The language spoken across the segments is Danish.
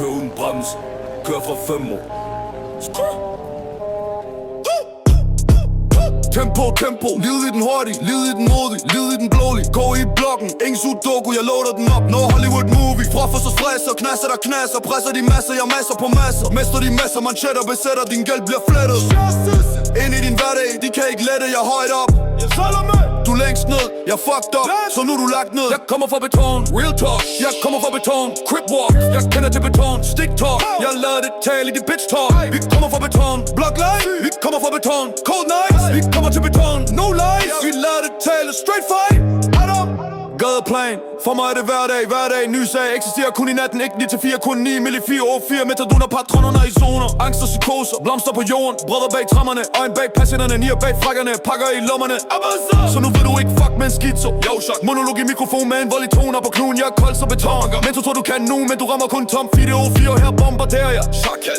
kører uden brems, kører fra 5 år. Tempo, tempo, livet i den hurtig, livet i den modig, livet i den blålig. Gå i blokken, ingen sudoku, jeg loader den op. No Hollywood movie, fra for så stresser, knasser der knasser. Presser de masser, jeg masser på masser. Mester de masser, manchetter besætter, din gæld bliver flettet. Ind i din hverdag, de kan ikke lette, jeg højt op. Du længst ned, jeg fucked up, så nu du lagt ned. Jeg kommer fra beton, real talk. Jeg kommer fra beton, crip walk. Jeg kender til beton, stick talk. Jeg lader det tale i de bitch talk. Vi kommer fra beton, block life. Vi kommer fra beton, cold nights. Vi kommer til beton, no lies. Vi lader det tale, straight fight. Gadeplan, for mig er det hverdag, ny sag eksisterer kun i natten, ikke 9-4, kun 9 mill. 4 metadoner, patroner i zoner. Angst og psykoser, blomster på jorden, brødre bag trammerne, øjen bag patienterne, nier bag frakkerne, pakker i lommerne. Så nu vil du ikke fuck med en skizo. Monolog i mikrofon med en volley toner på knuden, jeg er kold som beton. Men du tror du kan nu, men du rammer kun tom. Video 4, her bombarderer jeg.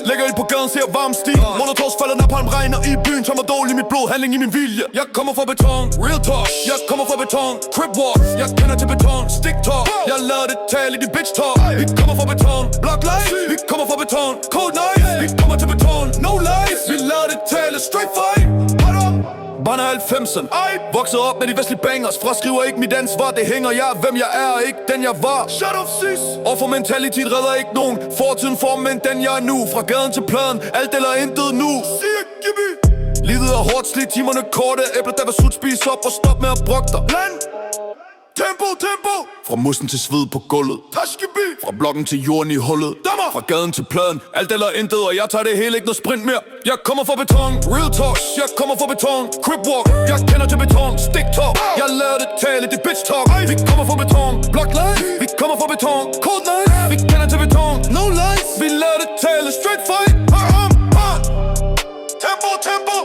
Lægger i på gaden, ser varm stil. Monotovs falder napalm, regner i byen, tager mig dårlig mit blod, handling i min vilje. Jeg kommer fra beton, real talk. Jeg kommer fra beton, crip walk. Jeg kender til beton, stick talk. Jeg lader det tale i de bitch talk. Vi kommer fra beton, block life. Vi kommer fra beton, cold night. Vi kommer til beton, no lies. Vi lader det tale, straight fight. Banner 90'erne, vokset op med de vestlige bangers. Fraskriver ikke mit ansvar, det hænger. Jeg er hvem jeg er, ikke den jeg var. Shut up sis. Og for mentalitet redder ikke nogen. Fortiden for men den jeg er nu. Fra gaden til pladen, alt eller intet nu. Livet er hårdt slidt, timerne korte. Æbler der var sut, spis op og stop med at brokke dig. Land. Tempo, tempo. Fra mussen til sved på gulvet. Tashkibi. Fra blokken til jorden i hullet. Dammer. Fra gaden til pladen, alt eller intet. Og jeg tager det hele, ikke noget sprint mere. Jeg kommer fra beton, real talk. Jeg kommer fra beton, crip walk. Jeg kender til beton, stick talk. Jeg lader det tale, det bitch talk. Vi kommer fra beton, block life. Vi kommer fra beton, cold night. Vi kender til beton, no lies. Vi lader det tale, straight fight. Tempo, tempo.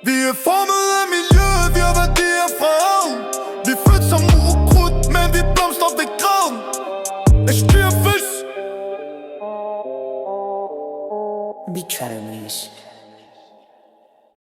Vi er formet af miljøet, vi har værdier fra havn. Vi er født som ukrudt, men vi blomstrer ved graven. Jeg styrer føds. Betrayal.